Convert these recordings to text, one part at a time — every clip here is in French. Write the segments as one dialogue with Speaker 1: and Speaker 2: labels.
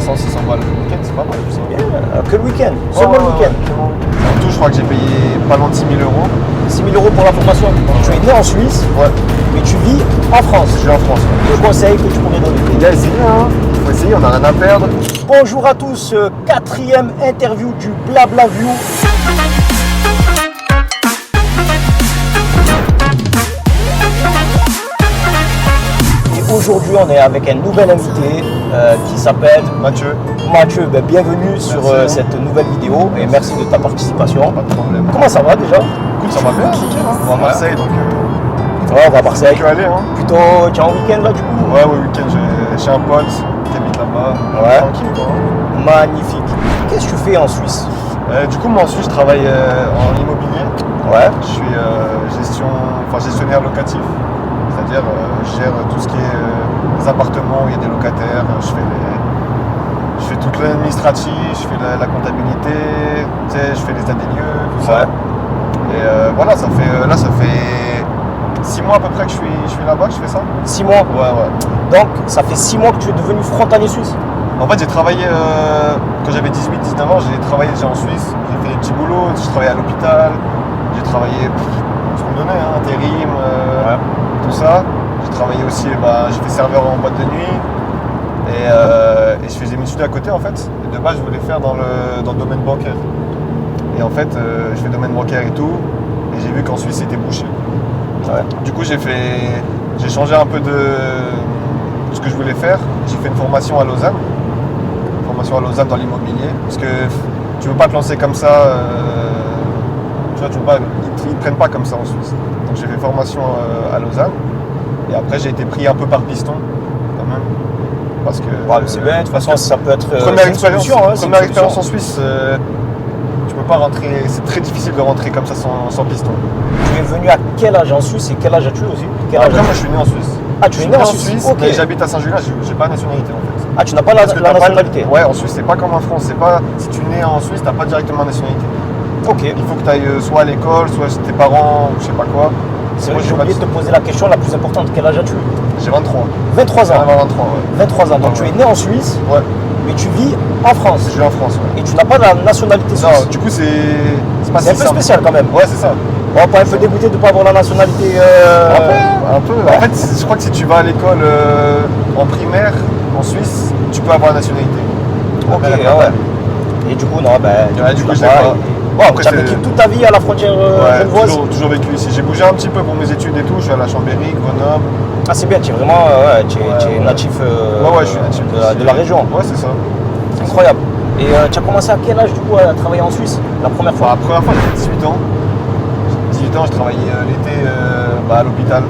Speaker 1: 500, 600 balles le week-end, c'est pas mal tout ça.
Speaker 2: Bien, que le week-end, seulement le week-end.
Speaker 1: En tout, je crois que j'ai payé pas loin de 6 000 euros.
Speaker 2: 6 000 euros pour la formation. Donc, tu es né en Suisse,
Speaker 1: Ouais,
Speaker 2: mais tu vis en France.
Speaker 1: je suis en France. Ouais.
Speaker 2: Le conseil que tu pourrais donner.
Speaker 1: Les gars, essayez, hein. Il faut essayer, on n'a rien à perdre.
Speaker 2: Bonjour à tous, quatrième interview du Blabla View. Et aujourd'hui, on est avec un nouvel invité qui s'appelle
Speaker 1: Mathieu,
Speaker 2: Mathieu. Ben, bienvenue sur
Speaker 1: Merci.
Speaker 2: cette nouvelle vidéo et merci de ta participation.
Speaker 1: pas de problème.
Speaker 2: Comment ça va déjà?
Speaker 1: Écoute, ça va bien, nickel, hein. On va à Marseille, donc
Speaker 2: Ouais, on va à Marseille.
Speaker 1: tu peux aller, hein.
Speaker 2: Plutôt, tu es en week-end là du coup?
Speaker 1: Ouais, week-end, j'ai un pote qui habite là-bas.
Speaker 2: Ouais.
Speaker 1: Tranquille, quoi.
Speaker 2: Magnifique. Qu'est-ce que tu fais en Suisse?
Speaker 1: Du coup, moi en Suisse, je travaille en immobilier.
Speaker 2: Ouais.
Speaker 1: Je suis gestionnaire locatif. C'est-à-dire, je gère tout ce qui est les appartements où il y a des locataires. Je fais toute l'administratif, je fais la comptabilité, tu sais, je fais l'état des lieux, tout ça. Et voilà, ça fait 6 mois à peu près que je suis là-bas, que je fais ça.
Speaker 2: 6 mois.
Speaker 1: Ouais.
Speaker 2: Donc, ça fait 6 mois que tu es devenu frontalier suisse.
Speaker 1: En fait, j'ai travaillé, quand j'avais 18-19 ans, j'ai travaillé déjà en Suisse. J'ai fait des petits boulots, je travaillais à l'hôpital, j'ai travaillé, ce qu'on me donnait, hein, intérim, tout ça. J'ai travaillé aussi, j'ai fait serveur en boîte de nuit. Et je faisais mes études à côté en fait. Et de base, je voulais faire dans le domaine bancaire. Et en fait, je fais domaine bancaire et tout. Et j'ai vu qu'en Suisse, c'était bouché.
Speaker 2: Ouais.
Speaker 1: Du coup, j'ai changé un peu de ce que je voulais faire. J'ai fait une formation à Lausanne. Dans l'immobilier. Parce que tu ne peux pas te lancer comme ça. Tu vois, ils ne te prennent pas comme ça en Suisse. Donc j'ai fait formation à Lausanne. Et après, j'ai été pris un peu par piston quand même. Parce que
Speaker 2: C'est bien, de toute façon, ça peut être
Speaker 1: première expérience,
Speaker 2: c'est une
Speaker 1: expérience en
Speaker 2: solution.
Speaker 1: Suisse, tu peux pas rentrer, c'est très difficile de rentrer comme ça sans piston.
Speaker 2: Tu es venu à quel âge en Suisse et quel âge as-tu aussi? Quel âge
Speaker 1: Après, moi
Speaker 2: as-tu?
Speaker 1: je suis né en Suisse.
Speaker 2: Ah, tu es né en Suisse? Ok.
Speaker 1: Mais j'habite à Saint-Julien, j'ai pas la nationalité en fait.
Speaker 2: Ah, tu n'as pas la
Speaker 1: Parce que t'as pas
Speaker 2: nationalité?
Speaker 1: ouais, en Suisse, c'est pas comme en France. C'est pas, si tu nais en Suisse, t'as pas directement la nationalité.
Speaker 2: Ok.
Speaker 1: Il faut que tu ailles soit à l'école, soit chez tes parents, ou je sais pas quoi.
Speaker 2: C'est
Speaker 1: Moi,
Speaker 2: vrai que j'ai oublié de te poser la question la plus importante. Quel âge as-tu?
Speaker 1: J'ai 23.
Speaker 2: 23 ans.
Speaker 1: J'arrive à 23, ouais.
Speaker 2: 23 ans. Donc tu es né en Suisse,
Speaker 1: Ouais,
Speaker 2: mais tu vis en France.
Speaker 1: je suis en France, ouais.
Speaker 2: Et tu n'as pas la nationalité suisse.
Speaker 1: Non, du coup, c'est pas
Speaker 2: C'est un
Speaker 1: si
Speaker 2: peu
Speaker 1: simple.
Speaker 2: spécial quand même.
Speaker 1: Ouais, c'est ça.
Speaker 2: On va pas un peu dégoûté de ne pas avoir la nationalité.
Speaker 1: Un peu. En fait, je crois que si tu vas à l'école en primaire, en Suisse, tu peux avoir la nationalité.
Speaker 2: Ok,
Speaker 1: Après,
Speaker 2: ouais. Et du coup, non,
Speaker 1: du coup,
Speaker 2: tu
Speaker 1: je
Speaker 2: l'as
Speaker 1: l'ai
Speaker 2: pas.
Speaker 1: pas. Bon, après,
Speaker 2: Tu as vécu toute ta vie à la frontière
Speaker 1: ouais,
Speaker 2: genevoise.
Speaker 1: toujours vécu ici. J'ai bougé un petit peu pour mes études et tout. Je suis à la Chambéry, Grenoble.
Speaker 2: Ah, c'est bien, tu es vraiment tu es natif,
Speaker 1: Ouais, je suis natif
Speaker 2: de la région.
Speaker 1: Ouais, c'est ça.
Speaker 2: Incroyable. Et tu as commencé à quel âge du coup à travailler en Suisse la première fois?
Speaker 1: La première fois, j'avais 18 ans. 18 ans, je travaillais l'été à l'hôpital.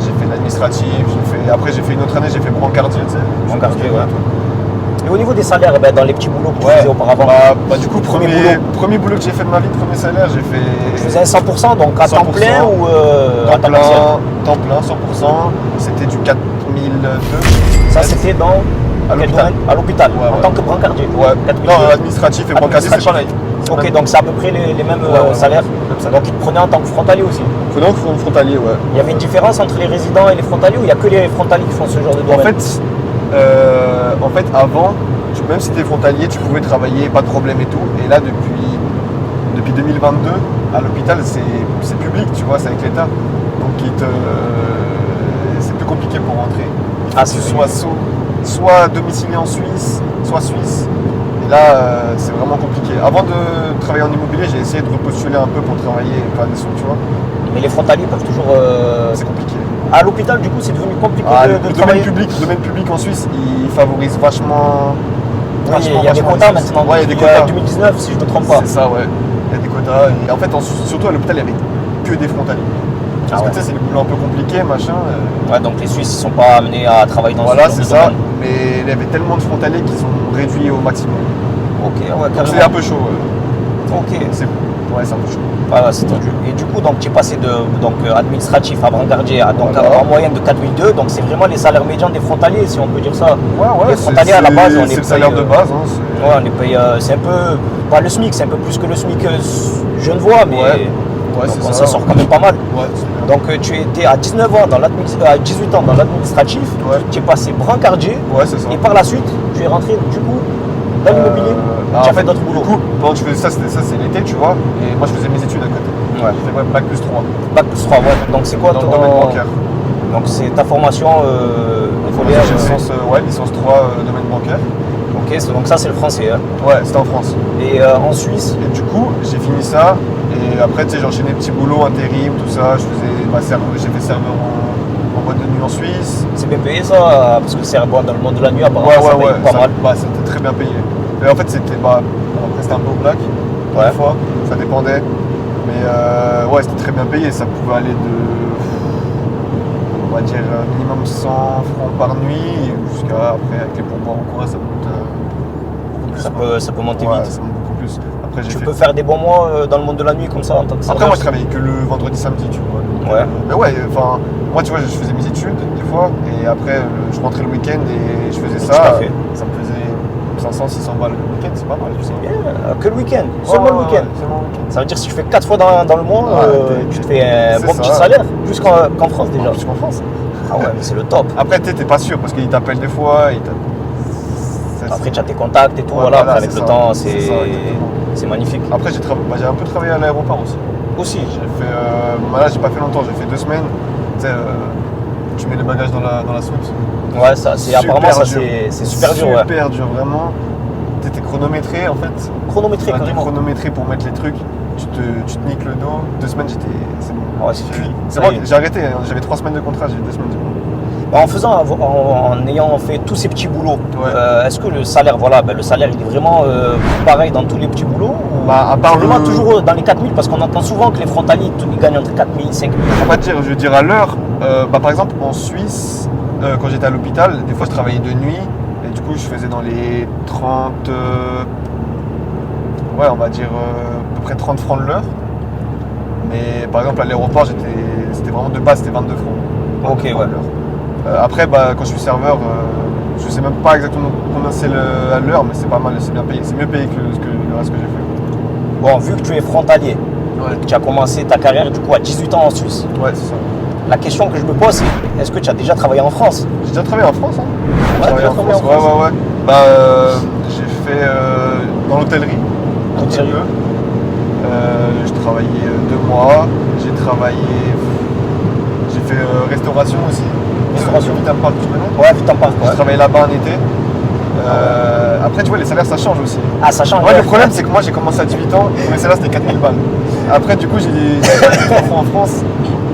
Speaker 1: J'ai fait l'administratif. Après, j'ai fait une autre année, j'ai fait brancardier, tu sais.
Speaker 2: Brancardier, ouais. Et au niveau des salaires, dans les petits boulots que tu faisais auparavant,
Speaker 1: Du coup,
Speaker 2: premier
Speaker 1: premier boulot que j'ai fait de ma vie, premier salaire, j'ai fait.
Speaker 2: tu faisais un 100%, donc à temps
Speaker 1: 100%,
Speaker 2: plein ou à temps partiel?
Speaker 1: temps plein, 100%. C'était du 4002.
Speaker 2: Ça, c'était dans
Speaker 1: À
Speaker 2: quel
Speaker 1: l'hôpital.
Speaker 2: domaine? À l'hôpital,
Speaker 1: Ouais,
Speaker 2: en
Speaker 1: ouais.
Speaker 2: tant que brancardier.
Speaker 1: Ouais.
Speaker 2: 4002.
Speaker 1: Non, administratif et brancardier, c'est pareil.
Speaker 2: Ok, donc c'est à peu près les mêmes
Speaker 1: Ouais,
Speaker 2: salaires.
Speaker 1: ouais.
Speaker 2: Donc ils te prenaient en tant que frontalier aussi.
Speaker 1: Donc, frontalier, ouais.
Speaker 2: Il y avait une différence entre les résidents et les frontaliers ou il n'y a que les frontaliers qui font ce genre de domaine?
Speaker 1: En fait, avant, même si tu es frontalier, tu pouvais travailler, pas de problème et tout. Et là, depuis 2022, à l'hôpital, c'est public, tu vois, c'est avec l'État. Donc, c'est plus compliqué pour rentrer. Il faut
Speaker 2: Ah,
Speaker 1: que tu
Speaker 2: c'est
Speaker 1: sois soit domicilié en Suisse, soit suisse. Et là, c'est vraiment compliqué. Avant de travailler en immobilier, j'ai essayé de repostuler un peu pour travailler, faire des sous, tu vois.
Speaker 2: Mais les frontaliers peuvent toujours.
Speaker 1: C'est compliqué.
Speaker 2: À l'hôpital, du coup, c'est devenu compliqué
Speaker 1: Le
Speaker 2: de
Speaker 1: domaine
Speaker 2: travailler.
Speaker 1: public en Suisse, il favorise vachement.
Speaker 2: Oui, il y a des
Speaker 1: vachement
Speaker 2: quotas
Speaker 1: les Suisses.
Speaker 2: maintenant.
Speaker 1: Ouais, il y a des
Speaker 2: depuis,
Speaker 1: quotas.
Speaker 2: 2019, si je ne me trompe pas.
Speaker 1: C'est ça, ouais. Il y a des quotas. Et en fait, surtout à l'hôpital, il n'y avait que des frontaliers. Parce que tu sais, c'est des boulots un peu compliqués, machin.
Speaker 2: Ouais, donc les Suisses ne sont pas amenés à travailler dans
Speaker 1: Voilà,
Speaker 2: ce
Speaker 1: c'est
Speaker 2: genre de
Speaker 1: ça.
Speaker 2: domaine.
Speaker 1: Mais il y avait tellement de frontaliers qu'ils ont réduit au maximum.
Speaker 2: Ok, ouais,
Speaker 1: Donc
Speaker 2: carrément.
Speaker 1: c'est un peu chaud.
Speaker 2: Ok,
Speaker 1: C'est un peu chaud.
Speaker 2: ouais, c'est tendu. Et du coup, donc, tu es passé de administratif à brancardier à
Speaker 1: Voilà.
Speaker 2: en moyenne de 4002. Donc, c'est vraiment les salaires médians des frontaliers, si on peut dire ça.
Speaker 1: Ouais,
Speaker 2: Les frontaliers, à la base, on les
Speaker 1: c'est le
Speaker 2: paye,
Speaker 1: salaire de base. Hein,
Speaker 2: Ouais, on les paye, c'est un peu, pas le SMIC, c'est un peu plus que le SMIC genevois, mais
Speaker 1: Ouais,
Speaker 2: donc,
Speaker 1: c'est
Speaker 2: on
Speaker 1: ça.
Speaker 2: s'en sort quand même pas mal.
Speaker 1: Ouais, c'est bien.
Speaker 2: Donc tu étais à 19 ans à 18 ans dans l'administratif,
Speaker 1: Ouais.
Speaker 2: tu es passé brancardier
Speaker 1: Ouais, c'est ça.
Speaker 2: et par la suite, tu es rentré du coup dans l'immobilier. Tu as fait d'autres boulots.
Speaker 1: Du coup, pendant que je faisais ça, c'est l'été, tu vois. Et moi, je faisais mes études à côté.
Speaker 2: Ouais.
Speaker 1: J'ai fait bac plus 3
Speaker 2: Bac plus 3, ouais. Donc c'est quoi
Speaker 1: dans
Speaker 2: ton
Speaker 1: le domaine bancaire.
Speaker 2: Donc c'est ta formation
Speaker 1: J'ai licence 3 domaine bancaire.
Speaker 2: Ok, donc ça c'est le français. Hein.
Speaker 1: Ouais, c'était en France.
Speaker 2: Et en Suisse.
Speaker 1: Et du coup, j'ai fini ça. Et après, tu sais, j'ai enchaîné petits boulots, intérim, tout ça. J'ai fait serveur en boîte de nuit en Suisse.
Speaker 2: C'est bien payé ça, parce que c'est bon, dans le monde de la nuit, apparemment, ça paye pas mal.
Speaker 1: C'était très bien payé. Et en fait, après, c'était un peu au black, des fois, ça dépendait. Mais ouais, c'était très bien payé. Ça pouvait aller de, on va dire, minimum 100 francs par nuit, jusqu'à, après, avec les pourboires en cours, ça monte beaucoup plus.
Speaker 2: Ça peut monter
Speaker 1: ouais,
Speaker 2: vite.
Speaker 1: ça monte beaucoup plus. Après,
Speaker 2: Tu peux faire des bons mois dans le monde de la nuit comme ça en tant que serveur.
Speaker 1: Après, moi, je travaillais que le vendredi, samedi, tu vois. Donc,
Speaker 2: ouais.
Speaker 1: Mais ouais, enfin, moi, tu vois, je faisais mes études, des fois, et après, je rentrais le week-end et je faisais ça. Ça me faisait 500, 600 balles le week-end, c'est pas mal, tu sais.
Speaker 2: Bien, que le week-end, seulement le week-end. Ça veut dire que si tu fais 4 fois dans le mois, tu te fais un bon petit salaire, plus qu'en France déjà.
Speaker 1: Plus qu'en France.
Speaker 2: Ah ouais, mais c'est le top.
Speaker 1: Après, t'es pas sûr, parce qu'ils t'appellent des fois.
Speaker 2: Après, tu as tes contacts et tout, voilà, avec le temps, c'est magnifique.
Speaker 1: Après, j'ai un peu travaillé à l'aéroport aussi.
Speaker 2: Aussi.
Speaker 1: J'ai fait, là, j'ai pas fait longtemps, j'ai fait 2 semaines. Tu sais, tu mets les bagages dans la soute.
Speaker 2: Ouais, apparemment, ça c'est super dur.
Speaker 1: Super dur, vraiment. T'étais chronométré en fait.
Speaker 2: Chronométré, carrément.
Speaker 1: Chronométré pour mettre les trucs. Tu te niques le dos. 2 semaines, c'est bon.
Speaker 2: Ouais, c'est fini.
Speaker 1: C'est bon, j'ai arrêté. J'avais 3 semaines de contrat, j'ai eu 2 semaines de contrat.
Speaker 2: En ayant fait tous ces petits boulots, est-ce que le salaire, le salaire il est vraiment pareil dans tous les petits boulots
Speaker 1: à part
Speaker 2: vraiment toujours dans les 4000 parce qu'on entend souvent que les frontaliers ils gagnent entre 4000 et 5000.
Speaker 1: Je veux dire à l'heure. Par exemple en Suisse, quand j'étais à l'hôpital, des fois je travaillais de nuit et du coup je faisais dans les 30, on va dire à peu près 30 francs de l'heure. Mais par exemple à l'aéroport, c'était vraiment de base, c'était 22 francs.
Speaker 2: Ok, ouais.
Speaker 1: Après, quand je suis serveur, je sais même pas exactement combien c'est à l'heure, mais c'est pas mal, c'est bien payé. C'est mieux payé que le reste que j'ai fait.
Speaker 2: Bon, vu que tu es frontalier, que tu as commencé ta carrière du coup à 18 ans en Suisse.
Speaker 1: Ouais, c'est ça.
Speaker 2: La question que je me pose, c'est est-ce que tu as déjà travaillé en France?
Speaker 1: J'ai déjà travaillé en France, hein.
Speaker 2: Ouais,
Speaker 1: Ouais. J'ai fait dans l'hôtellerie.
Speaker 2: Sérieux?
Speaker 1: J'ai travaillé 2 mois. J'ai fait restauration aussi.
Speaker 2: Restauration.
Speaker 1: Vita Park, tu connais?
Speaker 2: Ouais, Vita Park.
Speaker 1: J'ai travaillé là-bas en été. Après, tu vois, les salaires ça change aussi.
Speaker 2: Ah, ça change.
Speaker 1: Ouais, le problème, c'est que moi j'ai commencé à 18 ans et mes salaires c'était 4000 balles. Après, du coup, j'ai 3 fois en France.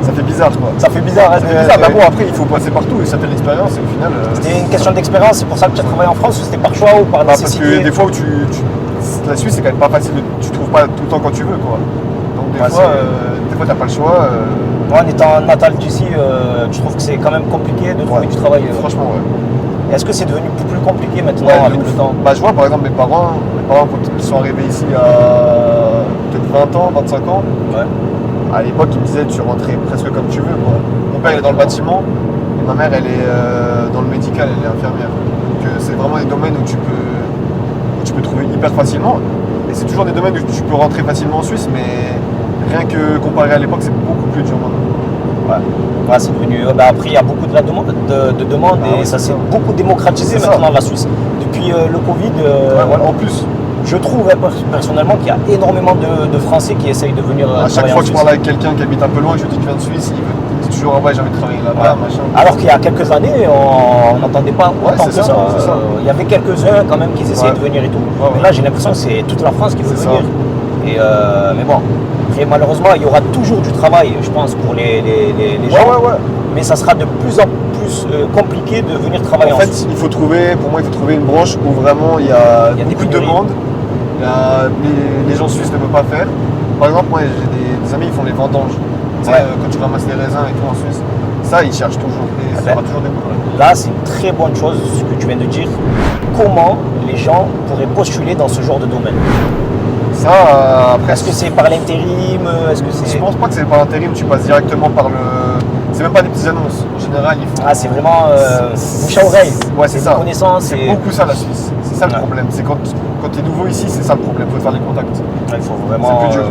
Speaker 1: Ça fait bizarre quoi.
Speaker 2: Ça fait bizarre.
Speaker 1: Mais bon, après, il faut passer partout et ça fait de l'expérience et au final.
Speaker 2: C'était une question d'expérience, c'est pour ça que tu as travaillé en France ou c'était par choix ou par nécessité?
Speaker 1: Parce que des fois où la Suisse, c'est quand même pas facile, tu trouves pas tout le temps quand tu veux quoi. Donc des fois, t'as pas le choix.
Speaker 2: Moi, en étant natal d'ici, tu trouves que c'est quand même compliqué de trouver du travail?
Speaker 1: Franchement, ouais.
Speaker 2: Est-ce que c'est devenu plus compliqué maintenant avec le temps?
Speaker 1: Je vois par exemple mes parents quand ils sont arrivés ici à peut-être 20 ans, 25 ans.
Speaker 2: Ouais.
Speaker 1: À l'époque, ils me disaient tu rentrais presque comme tu veux quoi. Mon père il est dans le bâtiment et ma mère elle est dans le médical, elle est infirmière. Donc c'est vraiment des domaines où tu peux trouver hyper facilement. Et c'est toujours des domaines où tu peux rentrer facilement en Suisse, mais rien que comparé à l'époque, c'est beaucoup plus dur maintenant.
Speaker 2: Ouais, c'est devenu. Après, il y a beaucoup de demandes et ça s'est beaucoup démocratisé maintenant la Suisse. Depuis le Covid,
Speaker 1: en plus.
Speaker 2: Je trouve personnellement qu'il y a énormément de Français qui essayent de venir
Speaker 1: à chaque fois que je parle avec quelqu'un qui habite un peu loin, je lui dis que tu viens de Suisse, il me dit toujours j'ai envie de travailler là-bas, machin.
Speaker 2: Alors qu'il y a quelques années, on n'entendait pas autant que ça.
Speaker 1: Ça.
Speaker 2: Il y avait quelques-uns quand même qui essayaient de venir et tout. Mais là, j'ai l'impression que c'est toute la France qui veut venir. Et, mais bon, après, malheureusement, il y aura toujours du travail, je pense, pour les gens. Mais ça sera de plus en plus compliqué de venir travailler en Suisse.
Speaker 1: Pour moi, il faut trouver une branche où vraiment il y a beaucoup de demandes. Les gens suisses ne peuvent pas faire. Par exemple, moi j'ai des amis qui font les vendanges. Quand tu ramasses les raisins et tout en Suisse, ça ils cherchent toujours. Et ça aura toujours des boulots.
Speaker 2: Là, c'est une très bonne chose ce que tu viens de dire. Comment les gens pourraient postuler dans ce genre de domaine?
Speaker 1: Ça, après.
Speaker 2: Est-ce que c'est par l'intérim?
Speaker 1: Je pense pas que c'est par l'intérim, tu passes directement par le. C'est même pas des petites annonces. En général, il faut.
Speaker 2: Ah, c'est vraiment bouche à oreille.
Speaker 1: Ouais, c'est ça.
Speaker 2: C'est
Speaker 1: beaucoup ça la Suisse. C'est ça le problème. C'est quand tu es nouveau ici, c'est ça le problème. Il faut faire les contacts.
Speaker 2: Il faut vraiment.
Speaker 1: C'est plus dur.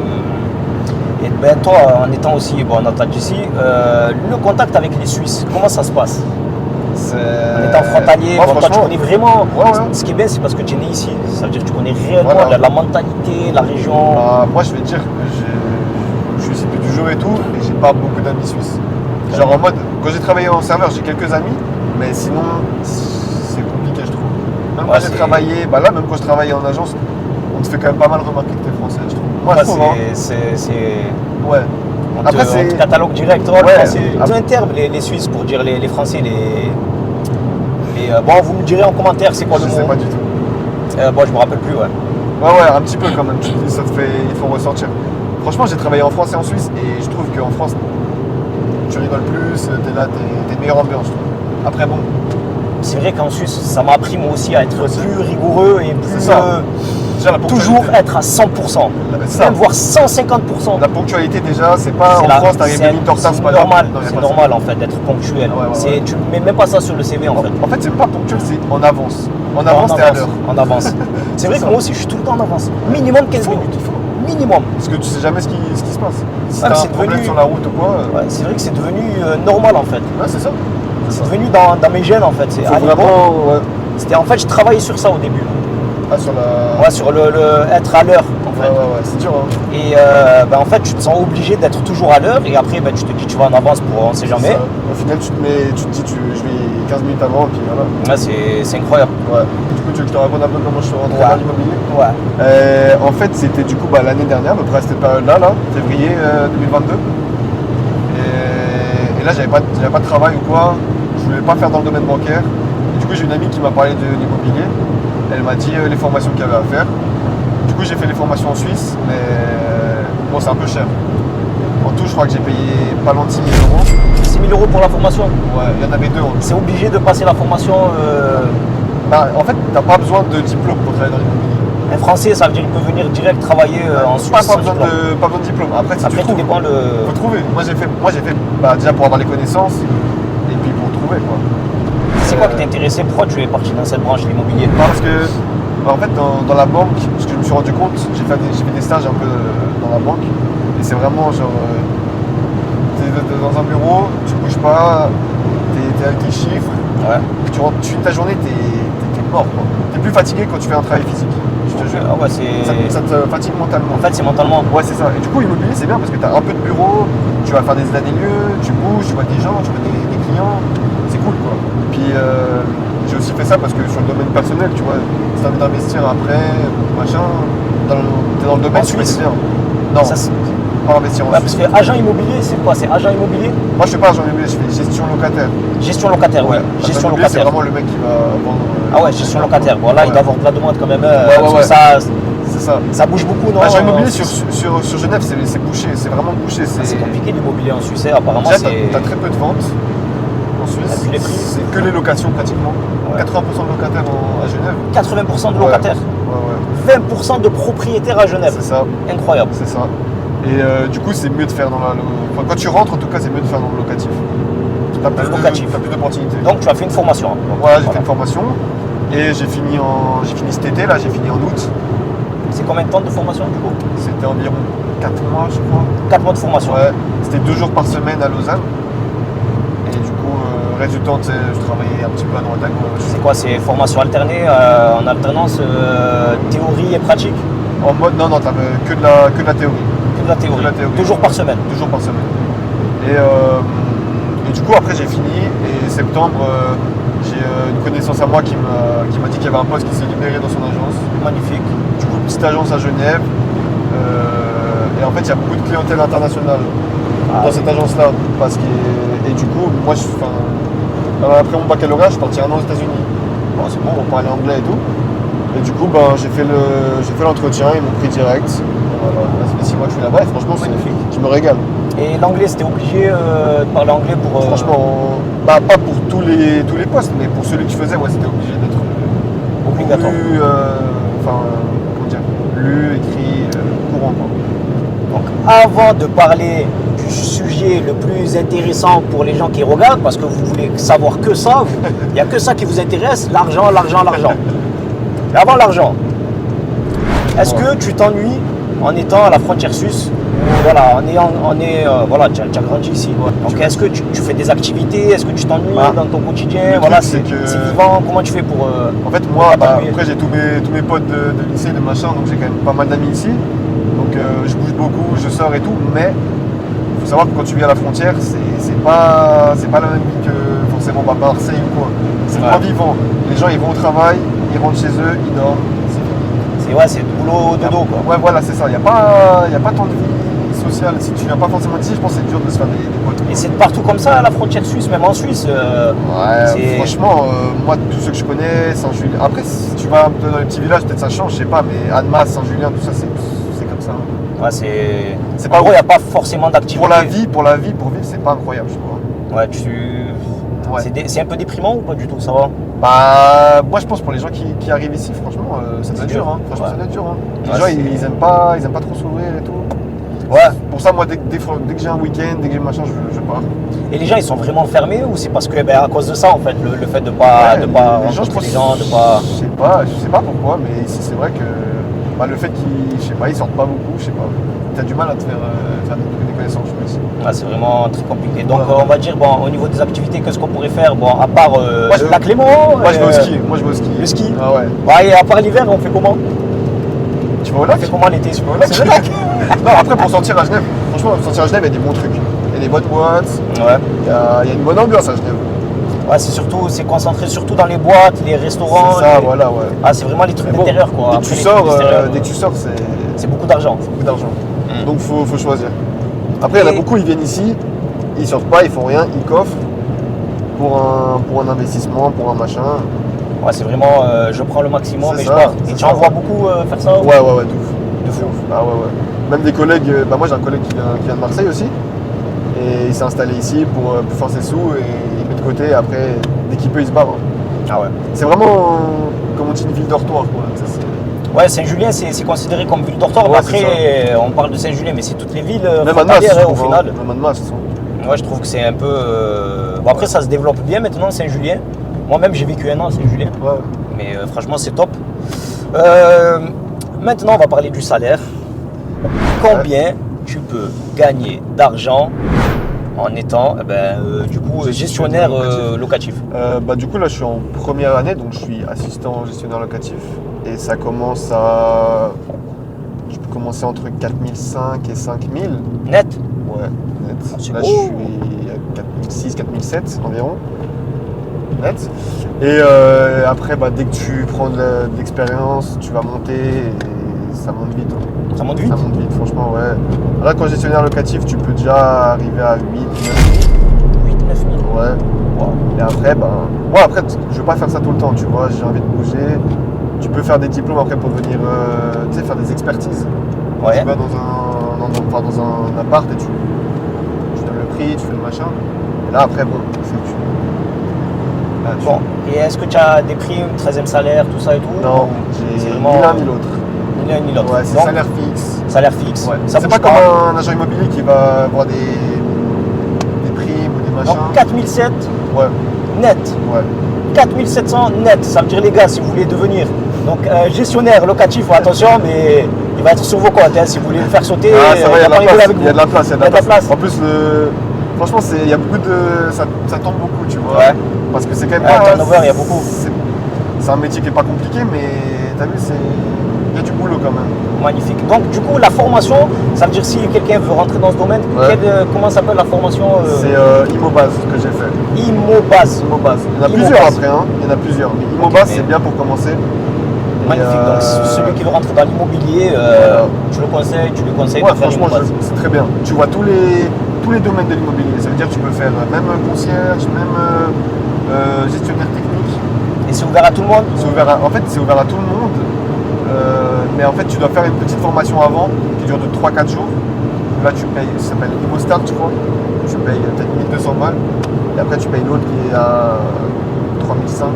Speaker 2: Et toi, en étant aussi natal d'ici, le contact avec les Suisses, comment ça se passe? En étant frontalier,
Speaker 1: Ouais,
Speaker 2: bon, toi tu connais vraiment.
Speaker 1: Ouais.
Speaker 2: Ce qui est bien, c'est parce que tu es né ici. Ça veut dire que tu connais réellement
Speaker 1: Voilà.
Speaker 2: la mentalité, la région.
Speaker 1: Bah, moi, je vais te dire, je suis ici depuis toujours et tout, et j'ai pas beaucoup d'amis suisses. Genre en mode, quand j'ai travaillé en serveur, j'ai quelques amis, mais sinon, c'est compliqué, je trouve. Même quand j'ai travaillé, bah là, même quand je travaillais en agence, on te fait quand même pas mal remarquer que t'es français, je trouve. Moi, je trouve, hein. Ouais.
Speaker 2: Après, c'est catalogue direct.
Speaker 1: Ouais.
Speaker 2: Ils ont un terme, les Suisses, pour dire les Français. Bon, vous me direz en commentaire c'est quoi le mot.
Speaker 1: Je sais pas du tout.
Speaker 2: Bon, je me rappelle plus, ouais.
Speaker 1: Ouais, un petit peu quand même. Ça te fait, il faut ressortir. Franchement, j'ai travaillé en France et en Suisse, et je trouve qu'en France, tu rigoles plus, t'es là, t'es meilleure ambiance, je trouve. Après, bon.
Speaker 2: C'est vrai qu'en Suisse, ça m'a appris moi aussi à être plus rigoureux et plus. Toujours être à 100%. Même voire 150%.
Speaker 1: La ponctualité déjà, c'est pas en France, t'arrives 2 minutes en retard, c'est pas
Speaker 2: normal. C'est normal en fait d'être ponctuel. Tu mets même pas ça sur le CV en fait.
Speaker 1: En fait, c'est pas ponctuel, c'est en avance. En avance, t'es à l'heure.
Speaker 2: En avance. C'est vrai que moi aussi, je suis tout le temps en avance. Minimum 15 minutes. Minimum.
Speaker 1: Parce que tu sais jamais ce qui se passe. Si
Speaker 2: t'as
Speaker 1: un problème sur la route ou quoi.
Speaker 2: C'est vrai que c'est devenu normal en fait.
Speaker 1: Ouais, c'est ça.
Speaker 2: C'est devenu dans mes gènes en fait. C'est
Speaker 1: vraiment.
Speaker 2: C'était en fait, je travaillais sur ça au début.
Speaker 1: Ah, sur la.
Speaker 2: Ouais, sur le être à l'heure en fait.
Speaker 1: Ouais, c'est dur. Hein.
Speaker 2: Et en fait, tu te sens obligé d'être toujours à l'heure et après, tu te dis tu vas en avance pour on sait jamais.
Speaker 1: Au final, tu te dis je vais 15 minutes avant et puis voilà.
Speaker 2: Ouais, c'est incroyable.
Speaker 1: Ouais. Du coup, tu veux que je te raconte un peu comment je suis rentré dans l'immobilier?
Speaker 2: Ouais.
Speaker 1: En fait, c'était du coup l'année dernière, à peu près à cette période-là, février 2022. Et là, j'avais pas de travail ou quoi. Je voulais pas faire dans le domaine bancaire. Et du coup, j'ai une amie qui m'a parlé de l'immobilier. Elle m'a dit les formations qu'il y avait à faire. Du coup, j'ai fait les formations en Suisse, mais bon, c'est un peu cher. En tout, je crois que j'ai payé pas loin de 6 000 euros.
Speaker 2: 6 000 euros pour la formation?
Speaker 1: Ouais, il y en avait deux.
Speaker 2: C'est obligé de passer la formation
Speaker 1: en fait, t'as pas besoin de diplôme pour travailler dans l'immobilier.
Speaker 2: Un Français, ça veut dire qu'il peut venir direct travailler en Suisse.
Speaker 1: Pas besoin de diplôme. Après, si tu
Speaker 2: tout dépend
Speaker 1: faut trouver. Moi, j'ai fait déjà pour avoir les connaissances et puis pour trouver, quoi.
Speaker 2: C'est quoi qui t'intéressait? Pourquoi tu es parti dans cette branche de l'immobilier?
Speaker 1: Parce que, en fait, dans la banque, ce que je me suis rendu compte, j'ai fait des stages un peu dans la banque, et c'est vraiment genre, t'es dans un bureau, tu bouges pas, t'es avec tes chiffres, tu finis ta journée, t'es mort, quoi. T'es plus fatigué quand tu fais un travail physique, je te jure.
Speaker 2: Ah ouais,
Speaker 1: ça te fatigue mentalement.
Speaker 2: En fait, c'est mentalement.
Speaker 1: Ouais, c'est ça. Et du coup, l'immobilier, c'est bien parce que t'as un peu de bureau, tu vas faire des états des lieux, tu bouges, tu vois des gens, tu vois des clients, c'est cool, quoi. Puis j'ai aussi fait ça parce que sur le domaine personnel, tu vois, si t'as envie d'investir après, machin, t'es dans le domaine, tu connais bien. Non, pas investir en
Speaker 2: Suisse. Parce que agent immobilier, c'est quoi? C'est agent immobilier?
Speaker 1: Moi, je fais pas agent immobilier, je fais gestion locataire.
Speaker 2: Gestion locataire, oui. Gestion locataire.
Speaker 1: C'est vraiment le mec qui va vendre.
Speaker 2: Ah ouais, gestion locataire. Bon, là, il doit avoir plein de demandes quand même.
Speaker 1: C'est ça.
Speaker 2: Ça bouge beaucoup, non?
Speaker 1: Agent immobilier sur Genève, c'est bouché, c'est vraiment bouché.
Speaker 2: C'est compliqué l'immobilier en Suisse, apparemment.
Speaker 1: Déjà, t'as très peu de ventes. En Suisse, c'est que les locations pratiquement. 80% de locataires à Genève.
Speaker 2: 80% de locataires.
Speaker 1: Ouais.
Speaker 2: 20% de propriétaires à Genève.
Speaker 1: C'est ça.
Speaker 2: Incroyable.
Speaker 1: C'est ça. Et du coup, c'est mieux de faire dans quand tu rentres, en tout cas, c'est mieux de faire dans le locatif. T'as plus d'opportunités.
Speaker 2: Donc, tu as fait une formation.
Speaker 1: Voilà, j'ai fait une formation. Et j'ai fini cet été, là, j'ai fini en août.
Speaker 2: C'est combien de temps de formation, du coup?
Speaker 1: C'était environ 4 mois, je crois.
Speaker 2: 4 mois de formation.
Speaker 1: Ouais. C'était 2 jours par semaine à Lausanne. Et du coup, résultat, je travaillais un petit peu à droite à gauche.
Speaker 2: C'est quoi? C'est formation alternée, en alternance théorie et pratique?
Speaker 1: En mode, non, t'avais que de la théorie.
Speaker 2: Que de la théorie. 2 jours par semaine.
Speaker 1: 2 jours par semaine. Et du coup, après, j'ai fini. Et septembre, j'ai une connaissance à moi qui m'a dit qu'il y avait un poste qui s'est libéré dans son agence.
Speaker 2: Magnifique.
Speaker 1: Du coup, petite agence à Genève. Et en fait, il y a beaucoup de clientèle internationale dans cette agence-là. Et du coup, moi, après mon baccalauréat, je suis parti 1 an aux États-Unis. Bon, c'est bon, on parlait anglais et tout. Et du coup, j'ai fait l'entretien, ils m'ont pris direct. Voilà, ça fait 6 mois que je suis là-bas et franchement, c'est magnifique. Je me régale.
Speaker 2: Et l'anglais, c'était obligé de parler anglais pour.
Speaker 1: Franchement, pas pour tous les postes, mais pour celui que je faisais, c'était obligé d'être
Speaker 2: obligatoire.
Speaker 1: Lu, écrit, courant, quoi.
Speaker 2: Donc, avant de parler du sujet le plus intéressant pour les gens qui regardent, parce que vous voulez savoir que ça, il n'y a que ça qui vous intéresse, l'argent. Mais avant l'argent, est-ce que tu t'ennuies en étant à la frontière suisse Voilà, voilà, tu as grandi ici.
Speaker 1: Ouais,
Speaker 2: donc est-ce que tu fais des activités? Est-ce que tu t'ennuies dans ton quotidien?
Speaker 1: Voilà,
Speaker 2: c'est vivant. Comment tu fais pour.
Speaker 1: En fait, moi, après, j'ai tous mes potes de lycée, de machin, donc j'ai quand même pas mal d'amis ici. Donc je bouge beaucoup, je sors et tout, mais il faut savoir que quand tu vis à la frontière, c'est pas la même vie que forcément Marseille ou quoi. C'est moins vivant. Les gens, ils vont au travail, ils rentrent chez eux, ils dorment.
Speaker 2: C'est boulot, dodo quoi.
Speaker 1: Ouais, voilà, c'est ça. Il n'y a pas tant de vie sociale. Si tu viens pas forcément d'ici, je pense que c'est dur de se faire des potes.
Speaker 2: Et c'est partout comme ça, à la frontière suisse, même en Suisse.
Speaker 1: Franchement, moi, tous ceux que je connais, Saint-Julien. Après, si tu vas un peu dans les petits villages, peut-être ça change, je sais pas, mais Annemasse, Saint-Julien, tout ça, c'est comme ça.
Speaker 2: Ouais, c'est pas. En gros, il n'y a pas forcément d'activité.
Speaker 1: Pour vivre, c'est pas incroyable, je crois.
Speaker 2: Ouais, c'est un peu déprimant ou pas du tout, ça va?
Speaker 1: Bah, moi je pense pour les gens qui arrivent ici, franchement, ça doit être dur. Hein. Franchement, ça doit être dur. Hein. Les gens, ils aiment pas trop s'ouvrir et tout.
Speaker 2: Ouais.
Speaker 1: Pour ça, moi, dès que j'ai un week-end, dès que j'ai machin, je pars.
Speaker 2: Et les gens, ils sont vraiment fermés ou c'est parce que, à cause de ça, en fait, le fait de pas rencontrer les gens, de pas.
Speaker 1: Je sais pas pourquoi, mais ici, c'est vrai que le fait qu'ils sortent pas beaucoup, je sais pas. T'as du mal à te faire des connaissances, je pense.
Speaker 2: Ouais, c'est vraiment très compliqué. Donc, on va dire, au niveau des activités, qu'est-ce qu'on pourrait faire? À part la Clément.
Speaker 1: Moi, je vais au ski.
Speaker 2: Le ski.
Speaker 1: Ah ouais.
Speaker 2: Et à part l'hiver, on fait comment?
Speaker 1: Tu vas au lac?
Speaker 2: On fait comment l'été?
Speaker 1: Tu vas au lac? C'est le lac. Non, après, pour sortir à Genève, franchement, pour sortir à Genève, il y a des bons trucs. Il y a des bonnes boîtes.
Speaker 2: Ouais.
Speaker 1: Il y a une bonne ambiance à Genève.
Speaker 2: Ouais, c'est concentré surtout dans les boîtes, les restaurants.
Speaker 1: C'est ça, voilà, ouais.
Speaker 2: Ah, c'est vraiment les trucs d'intérieur, quoi.
Speaker 1: Dès que tu sors,
Speaker 2: c'est beaucoup d'argent.
Speaker 1: C'est beaucoup d'argent. Donc, faut choisir. Après, il y en a beaucoup, ils viennent ici, ils sortent pas, ils font rien, ils coffrent pour un investissement, pour un machin.
Speaker 2: Ouais, c'est vraiment, je prends le maximum et je pars. Et tu en vois beaucoup faire ça?
Speaker 1: Ouais, de fou. Ah ouais. Même des collègues, moi j'ai un collègue qui vient de Marseille aussi, et il s'est installé ici pour faire ses sous, et il met de côté, et après, dès qu'il peut, il se barre.
Speaker 2: Ah ouais.
Speaker 1: C'est vraiment, comme on dit, une ville dortoir, quoi.
Speaker 2: Ouais, Saint-Julien, c'est considéré comme ville dortoir. Ouais, après, on parle de Saint-Julien, mais c'est toutes les villes
Speaker 1: frontalières
Speaker 2: au final.
Speaker 1: Même Annemasse,
Speaker 2: ouais, je trouve que c'est un peu. Après, ça se développe bien maintenant, Saint-Julien. Moi-même, j'ai vécu un an à Saint-Julien.
Speaker 1: Ouais.
Speaker 2: Mais franchement, c'est top. Maintenant, on va parler du salaire. Combien tu peux gagner d'argent en étant du coup gestionnaire locatif?
Speaker 1: Du coup, là, je suis en première année, donc je suis assistant gestionnaire locatif. Et ça commence à. Je peux commencer entre 4005 et 5000.
Speaker 2: Net?
Speaker 1: Ouais, net.
Speaker 2: Là,
Speaker 1: je suis à 4006, 4007 environ. Net. Et après, dès que tu prends de l'expérience, tu vas monter et ça monte vite.
Speaker 2: Ça monte vite?
Speaker 1: Ça monte vite, franchement, ouais. Là, quand gestionnaire locatif, tu peux déjà arriver à 8,
Speaker 2: 9 000.
Speaker 1: Ouais. Wow. Et après, moi, après, je veux pas faire ça tout le temps, tu vois. J'ai envie de bouger. Tu peux faire des diplômes après pour venir faire des expertises.
Speaker 2: Ouais.
Speaker 1: Tu vas dans un appart et tu donnes le prix, tu fais le machin. Et là, après,
Speaker 2: Bon, et est-ce que tu as des primes, 13e salaire, tout ça et tout?
Speaker 1: Non, j'ai ni l'un ni l'autre.
Speaker 2: Ni l'un ni l'autre.
Speaker 1: Ouais, c'est salaire fixe.
Speaker 2: Salaire fixe.
Speaker 1: Ouais. C'est pas comme un agent immobilier qui va avoir des primes ou des machins.
Speaker 2: Donc 4007 net.
Speaker 1: Ouais.
Speaker 2: 4700 net. Ça veut dire, les gars, si vous voulez devenir gestionnaire locatif, attention, mais il va être sur vos comptes. Si vous voulez le faire sauter,
Speaker 1: ça va, il y a de la place. En plus, franchement, il y a beaucoup de. Ça tombe beaucoup, tu vois.
Speaker 2: Ouais.
Speaker 1: Parce que c'est quand même
Speaker 2: pas. Turnover, il y a beaucoup.
Speaker 1: C'est un métier qui est pas compliqué, mais t'as vu, il y a du boulot quand même.
Speaker 2: Magnifique. Donc, du coup, la formation, ça veut dire si quelqu'un veut rentrer dans ce domaine, comment s'appelle la formation?
Speaker 1: C'est Immobase que j'ai fait.
Speaker 2: Immobase.
Speaker 1: Il y en a plusieurs après, hein. Il y en a plusieurs. Mais Immobase, c'est bien pour commencer.
Speaker 2: Magnifique. Donc, celui qui veut rentrer dans l'immobilier, tu le conseilles de faire Immobase.
Speaker 1: C'est très bien. Tu vois tous les domaines de l'immobilier. Ça veut dire que tu peux faire même concierge, même gestionnaire technique.
Speaker 2: Et c'est ouvert à tout le monde?
Speaker 1: En fait, c'est ouvert à tout le monde. Mais en fait, tu dois faire une petite formation avant qui dure de 3-4 jours. Là, tu payes, ça s'appelle ImmoStart, je crois. Tu payes peut-être 1200 balles. Et après, tu payes l'autre qui est à 3005.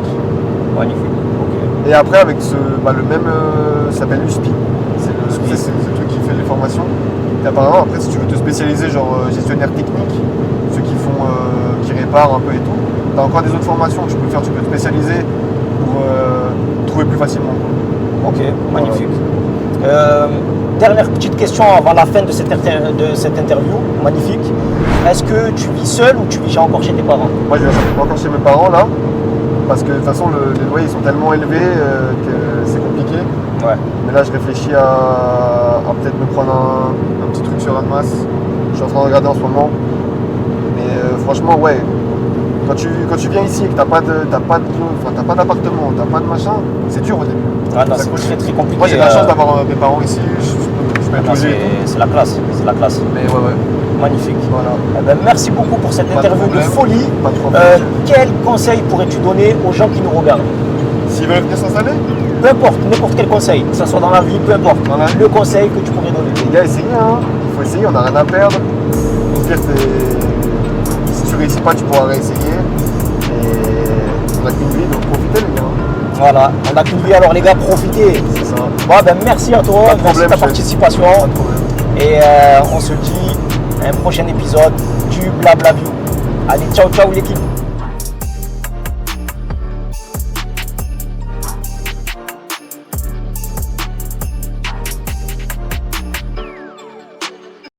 Speaker 2: Magnifique. Okay.
Speaker 1: Et après, avec le même, ça s'appelle USPI. C'est le truc qui fait les formations. Et apparemment, après, si tu veux te spécialiser, genre gestionnaire technique, ceux qui réparent un peu et tout, tu as encore des autres formations que tu peux faire. Tu peux te spécialiser pour trouver plus facilement.
Speaker 2: Ok, magnifique. dernière petite question avant la fin de cette interview, magnifique. Est-ce que tu vis seul ou tu vis encore chez tes parents?
Speaker 1: Moi, je vis encore chez mes parents là, parce que de toute façon, les loyers sont tellement élevés que c'est compliqué.
Speaker 2: Ouais.
Speaker 1: Mais là, je réfléchis à peut-être me prendre un petit truc sur Annemasse. Je suis en train de regarder en ce moment. Mais franchement, ouais. Quand tu viens ici et que t'as pas d'appartement, t'as pas de machin, c'est dur au début.
Speaker 2: Ah non, c'est très très compliqué.
Speaker 1: Moi, j'ai la chance d'avoir mes parents ici. Je peux être logé.
Speaker 2: C'est la classe, c'est la classe.
Speaker 1: Mais ouais.
Speaker 2: Magnifique.
Speaker 1: Voilà.
Speaker 2: Eh ben, merci beaucoup pour cette
Speaker 1: Pas de
Speaker 2: interview de
Speaker 1: problème.
Speaker 2: folie.
Speaker 1: Pas de problème.
Speaker 2: Quel conseil pourrais-tu donner aux gens qui nous regardent?
Speaker 1: S'ils veulent venir s'installer,
Speaker 2: Peu importe, n'importe quel conseil, que ce soit dans la vie, peu importe.
Speaker 1: Dans la vie.
Speaker 2: Le conseil que tu pourrais donner.
Speaker 1: les gars, essayez. Hein. Il faut essayer, on n'a rien à perdre. Au pire, si tu réussis pas, tu pourras réessayer. Et on n'a qu'une vie, donc profitez les gars.
Speaker 2: Voilà, on a qu'une vie, alors les gars, profitez.
Speaker 1: C'est ça.
Speaker 2: Bon, ben, merci à toi,
Speaker 1: Pas de
Speaker 2: merci de
Speaker 1: problème,
Speaker 2: ta
Speaker 1: chef.
Speaker 2: participation.
Speaker 1: Pas de problème.
Speaker 2: Et on se dit à un prochain épisode du Blabla View. Allez, ciao, ciao l'équipe.